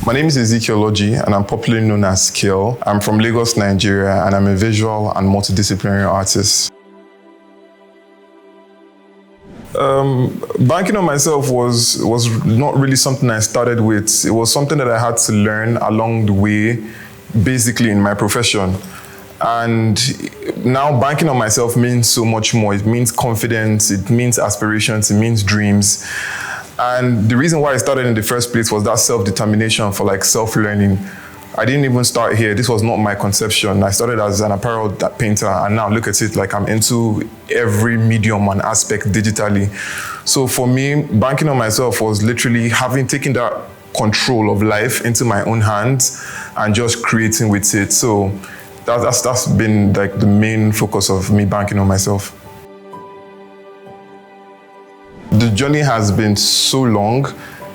My name is Ezekiel Orji, and I'm popularly known as Skill. I'm from Lagos, Nigeria, and I'm a visual and multidisciplinary artist. Banking on myself was not really something I started with. It was something that I had to learn along the way, basically in my profession. And now banking on myself means so much more. It means confidence, it means aspirations, it means dreams. And the reason why I started in the first place was that self-determination for like self-learning. I didn't even start here. This was not my conception. I started as an apparel painter, and now look at it, like I'm into every medium and aspect digitally. So for me, banking on myself was literally having taken that control of life into my own hands and just creating with it. So that's been like the main focus of me banking on myself. The journey has been so long,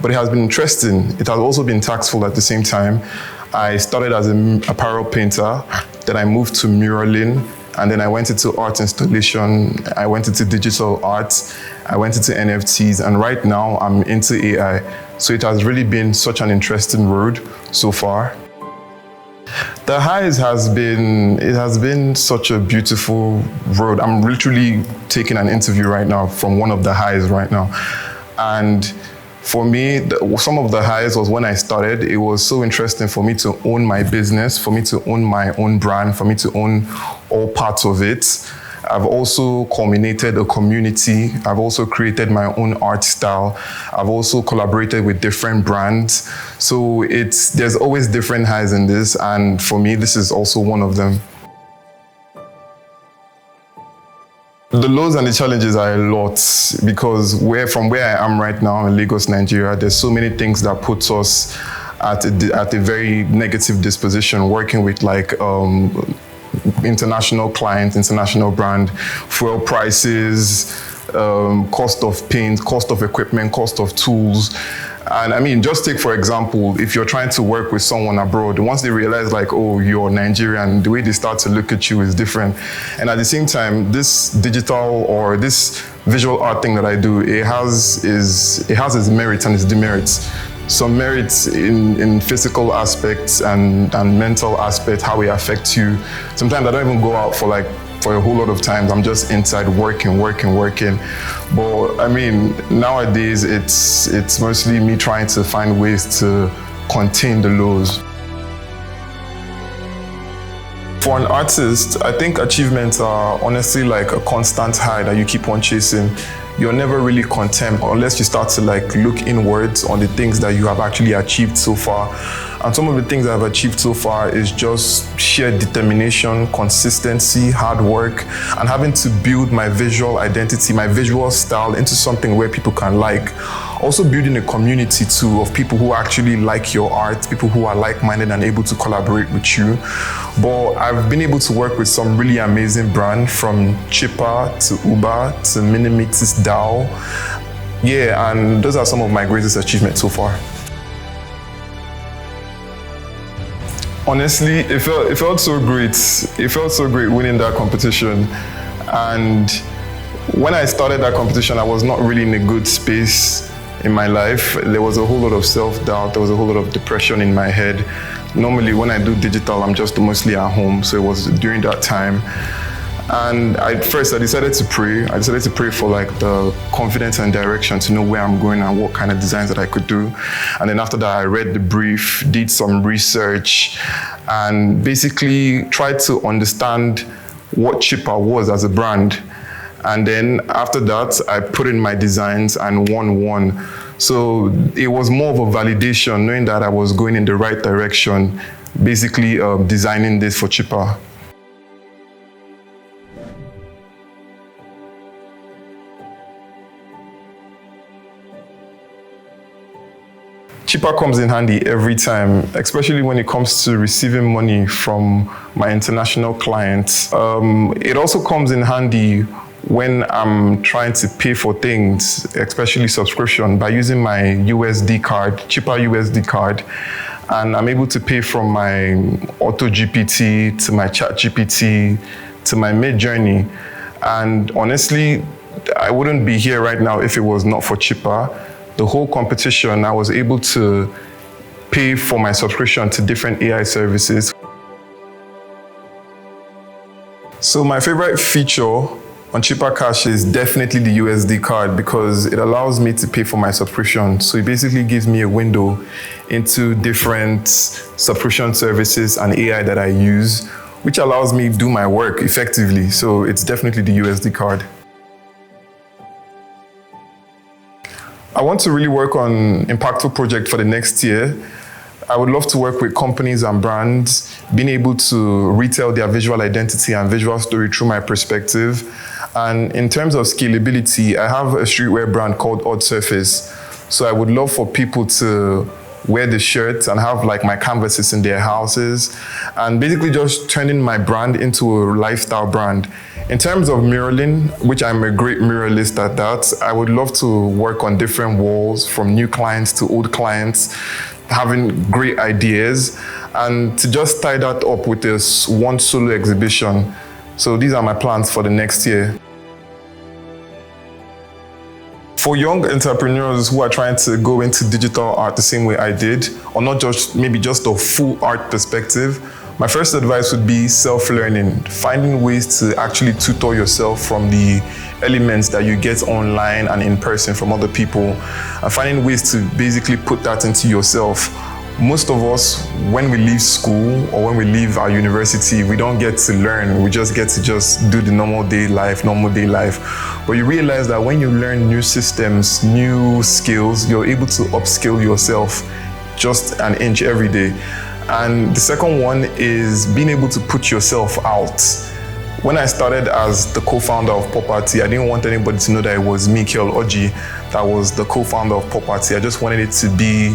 but it has been interesting. It has also been taxful at the same time. I started as an apparel painter, then I moved to muraling, and then I went into art installation, I went into digital art, I went into NFTs, and right now I'm into AI. So it has really been such an interesting road so far. The highs has been such a beautiful road. I'm literally taking an interview right now from one of the highs right now. And for me, some of the highs was when I started. It was so interesting for me to own my business, for me to own my own brand, for me to own all parts of it. I've also culminated a community. I've also created my own art style. I've also collaborated with different brands. So there's always different highs in this, and for me, this is also one of them. The lows and the challenges are a lot, because from where I am right now in Lagos, Nigeria, there's so many things that puts us at a very negative disposition, working with like international clients, international brand, fuel prices, cost of paint, cost of equipment, cost of tools. And I mean, just take for example, if you're trying to work with someone abroad, once they realize like, oh, you're Nigerian, the way they start to look at you is different. And at the same time, this digital or this visual art thing that I do, it has its merits and its demerits. Some merits in physical aspects and mental aspects, how it affects you. Sometimes I don't even go out for a whole lot of times. I'm just inside working. But I mean, nowadays it's mostly me trying to find ways to contain the lows. For an artist, I think achievements are honestly like a constant high that you keep on chasing. You're never really content unless you start to like look inwards on the things that you have actually achieved so far. And some of the things I've achieved so far is just sheer determination, consistency, hard work, and having to build my visual identity, my visual style into something where people can like. Also building a community too of people who actually like your art, people who are like-minded and able to collaborate with you. But I've been able to work with some really amazing brands, from Chipper to Uber to Minimix's DAO. Yeah, and those are some of my greatest achievements so far. Honestly, it felt so great. It felt so great winning that competition. And when I started that competition, I was not really in a good space in my life. There was a whole lot of self-doubt. There was a whole lot of depression in my head. Normally, when I do digital, I'm just mostly at home. So it was during that time. And first I decided to pray. I decided to pray for like the confidence and direction to know where I'm going and what kind of designs that I could do. And then after that, I read the brief, did some research, and basically tried to understand what Chipper was as a brand. And then after that, I put in my designs and won. So it was more of a validation, knowing that I was going in the right direction, basically designing this for Chipper. Chipper comes in handy every time, especially when it comes to receiving money from my international clients. It also comes in handy when I'm trying to pay for things, especially subscription, by using my USD card, Chipper USD card. And I'm able to pay from my Auto GPT to my Chat GPT to my Midjourney. And honestly, I wouldn't be here right now if it was not for Chipper. The whole competition, I was able to pay for my subscription to different AI services. So my favorite feature on Cheaper Cash is definitely the USD card because it allows me to pay for my subscription. So it basically gives me a window into different subscription services and AI that I use, which allows me to do my work effectively. So it's definitely the USD card. I want to really work on impactful project for the next year. I would love to work with companies and brands, being able to retell their visual identity and visual story through my perspective. And in terms of scalability, I have a streetwear brand called Odd Surface. So I would love for people to wear the shirts and have like my canvases in their houses and basically just turning my brand into a lifestyle brand. In terms of muralling, which I'm a great muralist at that, I would love to work on different walls from new clients to old clients, having great ideas, and to just tie that up with this one solo exhibition. So these are my plans for the next year. For young entrepreneurs who are trying to go into digital art the same way I did, or not just maybe just a full art perspective, my first advice would be self-learning, finding ways to actually tutor yourself from the elements that you get online and in person from other people, and finding ways to basically put that into yourself. Most of us, when we leave school or when we leave our university, we don't get to learn. We just get to do the normal day life. But you realize that when you learn new systems, new skills, you're able to upskill yourself just an inch every day. And the second one is being able to put yourself out. When I started as the co-founder of Property, I didn't want anybody to know that it was me, Ezekiel Orji, that was the co-founder of Property. I just wanted it to be,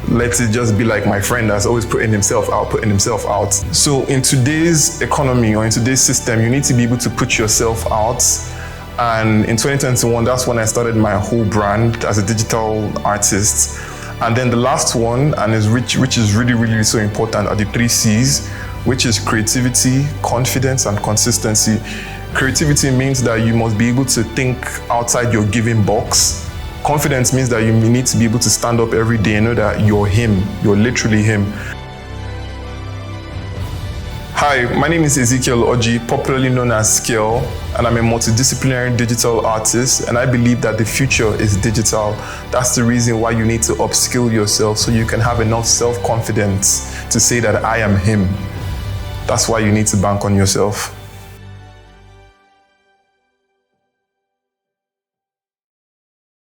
let it just be like my friend that's always putting himself out. So in today's economy or in today's system, you need to be able to put yourself out. And in 2021, that's when I started my whole brand as a digital artist. And then the last one, and which is really, really so important, are the 3 C's, which is creativity, confidence, and consistency. Creativity means that you must be able to think outside your given box. Confidence means that you need to be able to stand up every day and know that you're him, you're literally him. Hi, my name is Ezekiel Orji, popularly known as Scale, and I'm a multidisciplinary digital artist, and I believe that the future is digital. That's the reason why you need to upskill yourself so you can have enough self-confidence to say that I am him. That's why you need to bank on yourself.